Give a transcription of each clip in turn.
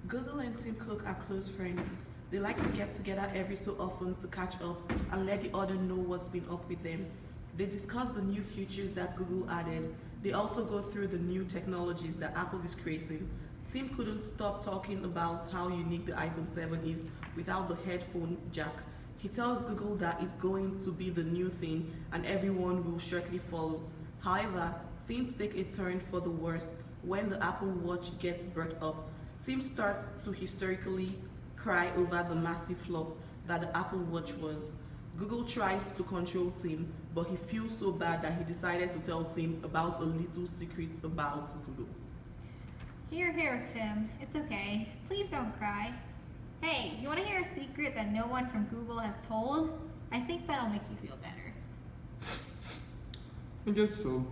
Google and Tim Cook are close friends. They like to get together every so often to catch up and let the other know what's been up with them. They discuss the new features that Google added. They also go through the new technologies that Apple is creating. Tim couldn't stop talking about how unique the iPhone 7 is without the headphone jack. He tells Google that it's going to be the new thing and everyone will shortly follow. However, things take a turn for the worse when the Apple Watch gets brought up. Tim starts to hysterically cry over the massive flop that the Apple Watch was. Google tries to control Tim, but he feels so bad that he decided to tell Tim about a little secret about Google. Here, here, Tim. It's okay. Please don't cry. Hey, you want to hear a secret that no one from Google has told? I think that'll make you feel better. I guess so.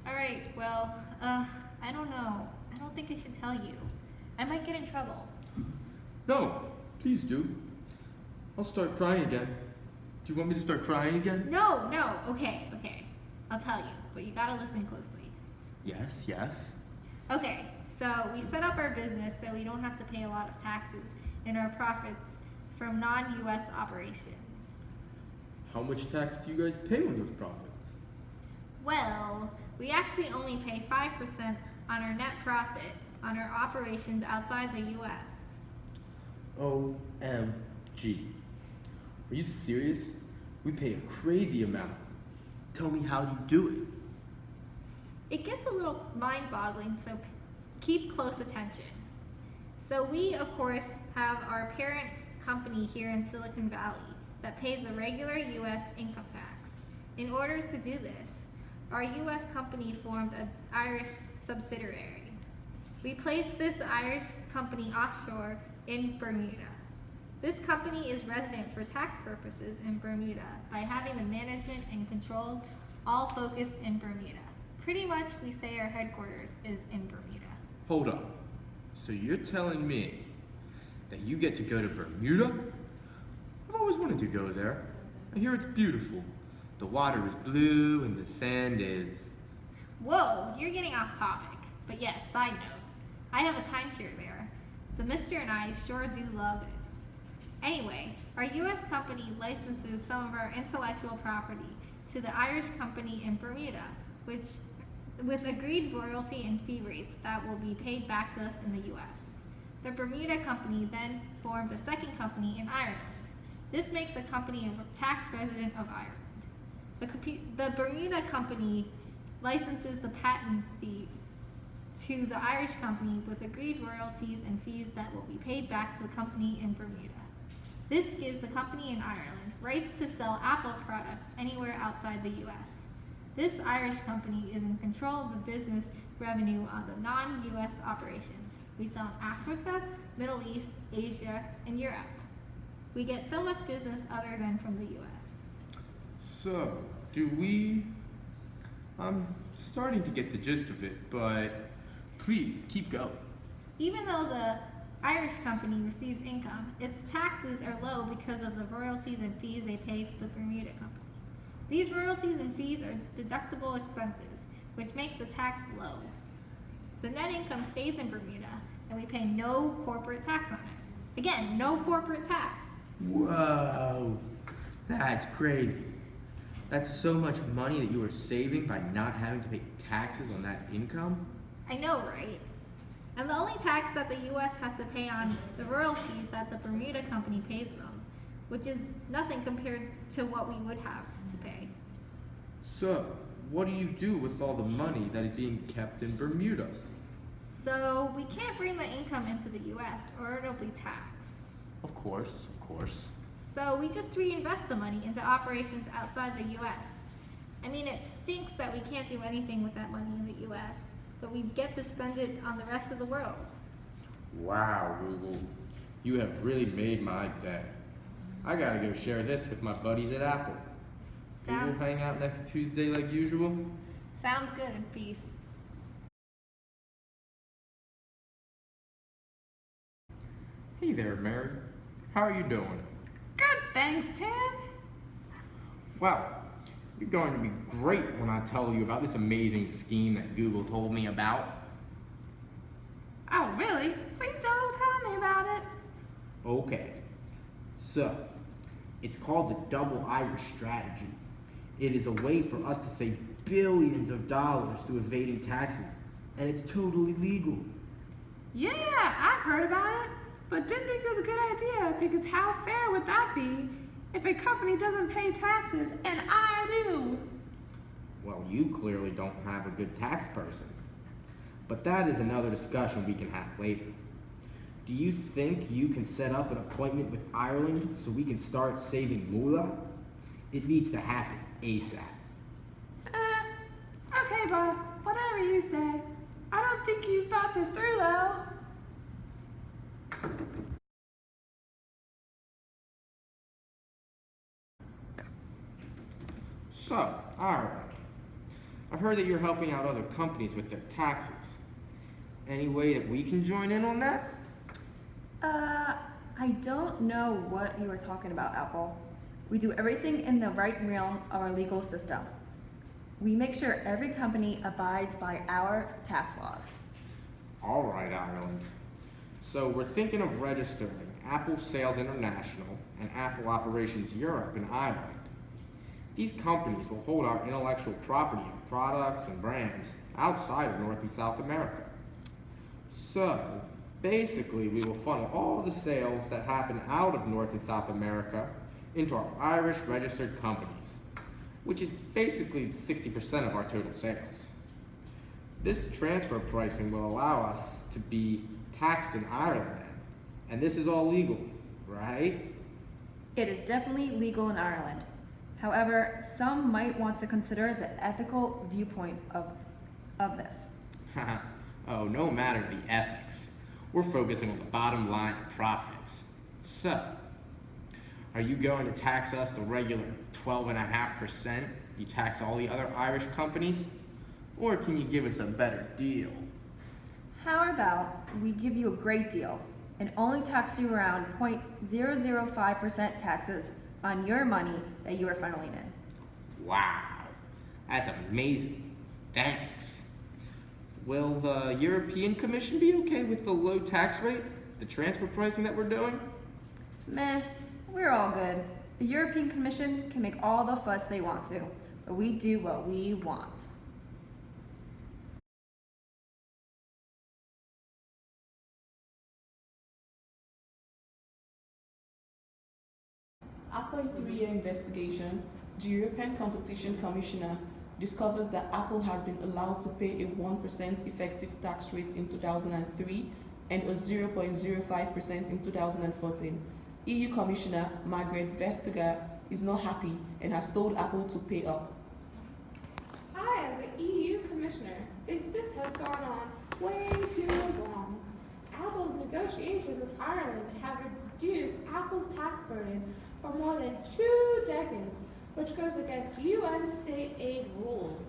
Alright, well, I don't know. I don't think I should tell you. I might get in trouble. No, please do. I'll start crying again. Do you want me to start crying again? No, no, okay. I'll tell you, but you gotta listen closely. Yes, yes. Okay, so we set up our business so we don't have to pay a lot of taxes in our profits from non-US operations. How much tax do you guys pay on those profits? Well, we actually only pay 5% on our net profit on our operations outside the US. OMG. Are you serious? We pay a crazy amount. Tell me how you do it. It gets a little mind-boggling, so keep close attention. So we, of course, have our parent company here in Silicon Valley that pays the regular US income tax. In order to do this, our US company formed an Irish subsidiary. We placed this Irish company offshore in Bermuda. This company is resident for tax purposes in Bermuda by having the management and control all focused in Bermuda. Pretty much we say our headquarters is in Bermuda. Hold up. So you're telling me that you get to go to Bermuda? I've always wanted to go there. I hear it's beautiful. The water is blue and the sand is... Whoa, you're getting off topic. But yes, side note, I have a timeshare there. The mister and I sure do love it. Anyway, our US company licenses some of our intellectual property to the Irish company in Bermuda, which with agreed royalty and fee rates that will be paid back to us in the US. The Bermuda company then formed a second company in Ireland. This makes the company a tax resident of Ireland. The Bermuda company licenses the patent fees to the Irish company with agreed royalties and fees that will be paid back to the company in Bermuda. This gives the company in Ireland rights to sell Apple products anywhere outside the US. This Irish company is in control of the business revenue on the non-US operations. We sell in Africa, Middle East, Asia, and Europe. We get so much business other than from the US. So, I'm starting to get the gist of it, but please, keep going. Even though the Irish company receives income, its taxes are low because of the royalties and fees they pay to the Bermuda company. These royalties and fees are deductible expenses, which makes the tax low. The net income stays in Bermuda, and we pay no corporate tax on it. Again, no corporate tax. Whoa, that's crazy. That's so much money that you are saving by not having to pay taxes on that income? I know, right? And the only tax that the US has to pay on the royalties that the Bermuda company pays them, which is nothing compared to what we would have to pay. So, what do you do with all the money that is being kept in Bermuda? So we can't bring the income into the US or it'll be taxed. Of course. So we just reinvest the money into operations outside the US. I mean, it stinks that we can't do anything with that money in the US, but we get to spend it on the rest of the world. Wow, Google. You have really made my day. I gotta go share this with my buddies at Apple. We'll hang out next Tuesday like usual. Sounds good. Peace. Hey there, Mary. How are you doing? Good, thanks, Tim. Well, you're going to be great when I tell you about this amazing scheme that Google told me about. Oh, really? Please don't tell me about it. Okay, so it's called the double Irish strategy. It is a way for us to save billions of dollars through evading taxes, and it's totally legal. Yeah, I've heard about it, but didn't think it was a good idea because how fair would that be if a company doesn't pay taxes and I do? Well, you clearly don't have a good tax person. But that is another discussion we can have later. Do you think you can set up an appointment with Ireland so we can start saving moolah? It needs to happen ASAP. Okay, boss, whatever you say. I don't think you thought this through, though. So, Ireland. I heard that you're helping out other companies with their taxes. Any way that we can join in on that? I don't know what you were talking about, Apple. We do everything in the right realm of our legal system. We make sure every company abides by our tax laws. All right, Ireland. So we're thinking of registering Apple Sales International and Apple Operations Europe in Ireland. These companies will hold our intellectual property and products and brands outside of North and South America. So, basically, we will funnel all the sales that happen out of North and South America into our Irish registered companies, which is basically 60% of our total sales. This transfer pricing will allow us to be taxed in Ireland, and this is all legal, right? It is definitely legal in Ireland. However, some might want to consider the ethical viewpoint of this. Oh, no matter the ethics. We're focusing on the bottom line profits. So, are you going to tax us the regular 12.5% you tax all the other Irish companies? Or can you give us a better deal? How about we give you a great deal and only tax you around 0.005% taxes on your money that you are funneling in? Wow, that's amazing. Thanks. Will the European Commission be okay with the low tax rate, the transfer pricing that we're doing? Meh, we're all good. The European Commission can make all the fuss they want to, but we do what we want. After a 3-year investigation, the European Competition Commissioner discovers that Apple has been allowed to pay a 1% effective tax rate in 2003 and a 0.05% in 2014. EU Commissioner Margrethe Vestager is not happy and has told Apple to pay up. I, as the EU Commissioner, think this has gone on way too long. Apple's negotiations with Ireland have reduced Apple's tax burden for more than 2 decades, which goes against UN state aid rules.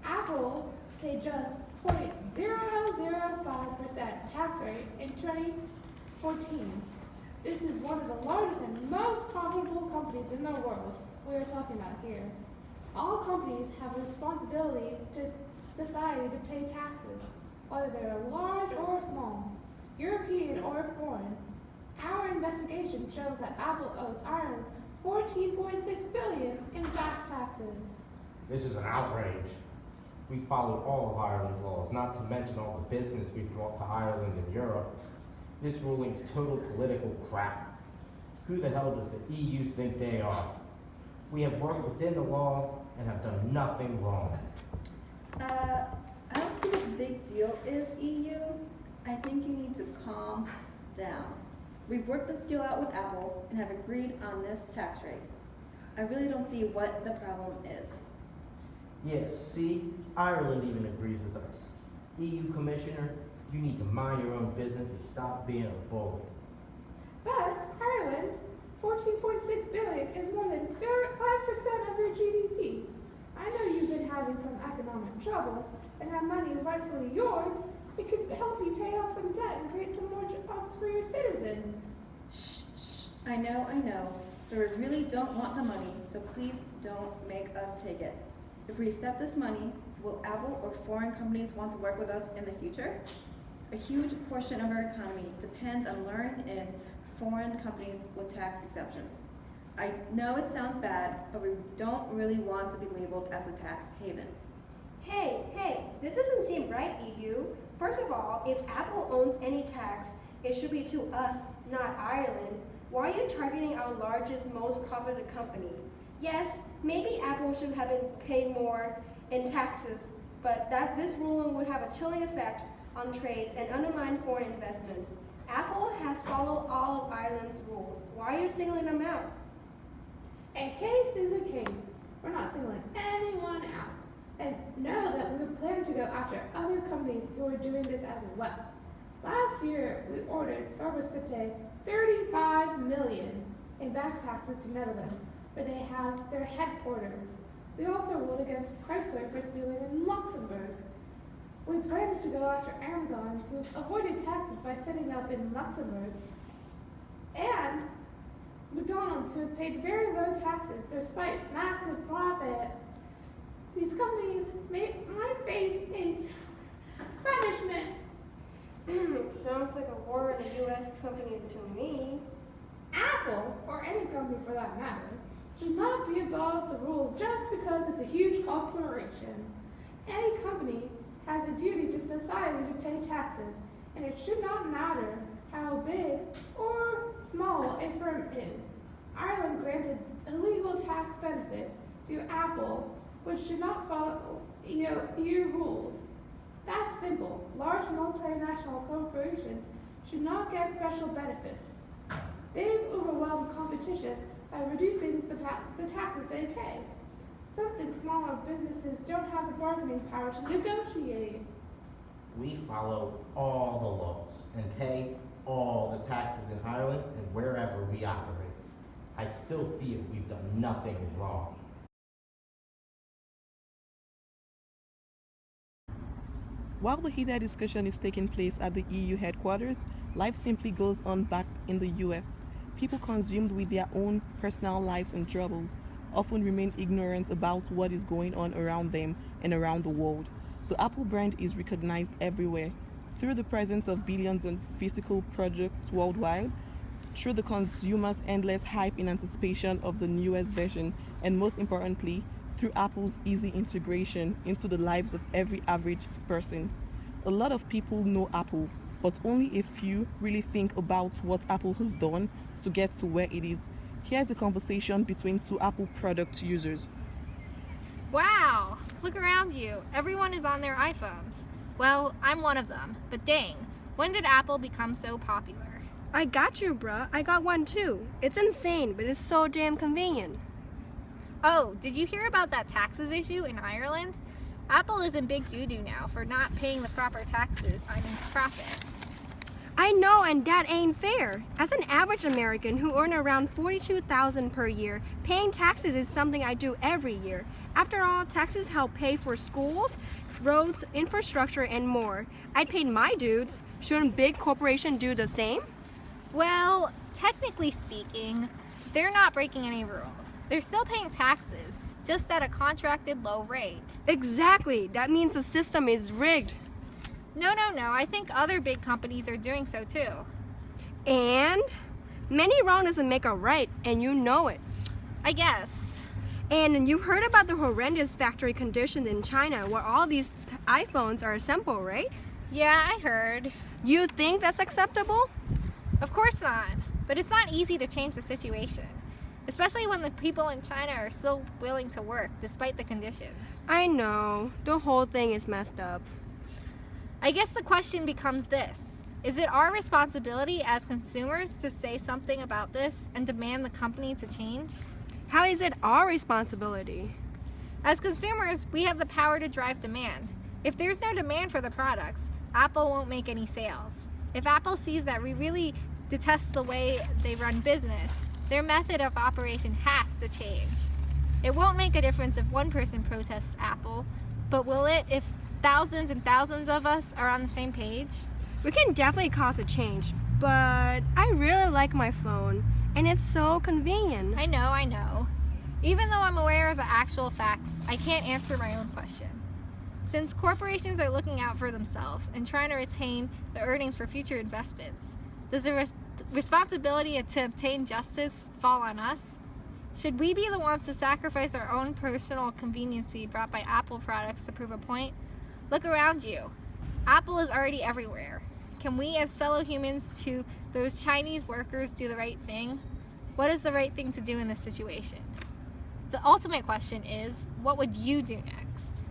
Apple paid just 0.005% tax rate in 2014. This is one of the largest and most profitable companies in the world we are talking about here. All companies have a responsibility to society to pay taxes, whether they're large or small, European or foreign. Our investigation shows that Apple owes Ireland $14.6 billion in back taxes. This is an outrage. We followed all of Ireland's laws, not to mention all the business we've brought to Ireland and Europe. This ruling's total political crap. Who the hell does the EU think they are? We have worked within the law and have done nothing wrong. I don't see what the big deal is, EU. I think you need to calm down. We've worked this deal out with Apple and have agreed on this tax rate. I really don't see what the problem is. Yes, see, Ireland even agrees with us. EU Commissioner, you need to mind your own business and stop being a bully. But Ireland, $14.6 billion is more than 5% of your GDP. I know you've been having some economic trouble, and that money is rightfully yours. It could help you pay off some debt and create some more jobs for your citizens. Shh. I know, but we really don't want the money, so please don't make us take it. If we accept this money, will Apple or foreign companies want to work with us in the future? A huge portion of our economy depends on learned in foreign companies with tax exemptions. I know it sounds bad, but we don't really want to be labeled as a tax haven. Hey, this doesn't seem right, EU. First of all, if Apple owns any tax, it should be to us, not Ireland. Why are you targeting our largest, most profitable company? Yes, maybe Apple should have been paid more in taxes, but this ruling would have a chilling effect on trades and undermine foreign investment. Apple has followed all of Ireland's rules. Why are you singling them out? A case is a case. We're not singling anyone out. And know that we plan to go after other companies who are doing this as well. Last year, we ordered Starbucks to pay $35 million in back taxes to Netherlands, where they have their headquarters. We also ruled against Chrysler for stealing in Luxembourg. We planned to go after Amazon, who's avoided taxes by setting up in Luxembourg, and McDonald's, who has paid very low taxes despite massive profits. These companies might face a punishment. Sounds like a war of the U.S. companies to me. Apple, or any company for that matter, should not be above the rules just because it's a huge corporation. Any company has a duty to society to pay taxes, and it should not matter how big or small a firm is. Ireland granted illegal tax benefits to Apple, which should not follow EU rules. That's simple. Large multinational corporations should not get special benefits. They've overwhelmed competition by reducing the taxes they pay. Something smaller businesses don't have the bargaining power to negotiate. We follow all the laws and pay all the taxes in Ireland and wherever we operate. I still feel we've done nothing wrong. While the heated discussion is taking place at the EU headquarters, life simply goes on back in the US. People consumed with their own personal lives and troubles often remain ignorant about what is going on around them and around the world. The Apple brand is recognized everywhere, through the presence of billions in physical products worldwide, through the consumer's endless hype in anticipation of the newest version, and most importantly, through Apple's easy integration into the lives of every average person. A lot of people know Apple, but only a few really think about what Apple has done to get to where it is. Here's a conversation between two Apple product users. Wow, look around you. Everyone is on their iPhones. Well, I'm one of them, but dang, when did Apple become so popular? I got you, bruh. I got one too. It's insane, but it's so damn convenient. Oh, did you hear about that taxes issue in Ireland? Apple is in big doo-doo now for not paying the proper taxes on its profit. I know, and that ain't fair. As an average American who earn around $42,000 per year, paying taxes is something I do every year. After all, taxes help pay for schools, roads, infrastructure, and more. I paid my dues. Shouldn't big corporations do the same? Well, technically speaking, they're not breaking any rules. They're still paying taxes, just at a contracted low rate. Exactly. That means the system is rigged. No. I think other big companies are doing so too. And many wrong doesn't make a right, and you know it. I guess. And you heard about the horrendous factory conditions in China where all these iPhones are assembled, right? Yeah, I heard. You think that's acceptable? Of course not. But it's not easy to change the situation, especially when the people in China are still willing to work despite the conditions. I know. The whole thing is messed up. I guess the question becomes this. Is it our responsibility as consumers to say something about this and demand the company to change? How is it our responsibility? As consumers, we have the power to drive demand. If there's no demand for the products, Apple won't make any sales. If Apple sees that we really detest the way they run business, their method of operation has to change. It won't make a difference if one person protests Apple, but will it if thousands and thousands of us are on the same page? We can definitely cause a change, but I really like my phone, and it's so convenient. I know. Even though I'm aware of the actual facts, I can't answer my own question. Since corporations are looking out for themselves and trying to retain the earnings for future investments, does the responsibility to obtain justice fall on us? Should we be the ones to sacrifice our own personal conveniency brought by Apple products to prove a point? Look around you. Apple is already everywhere. Can we, as fellow humans to those Chinese workers, do the right thing? What is the right thing to do in this situation? The ultimate question is, what would you do next?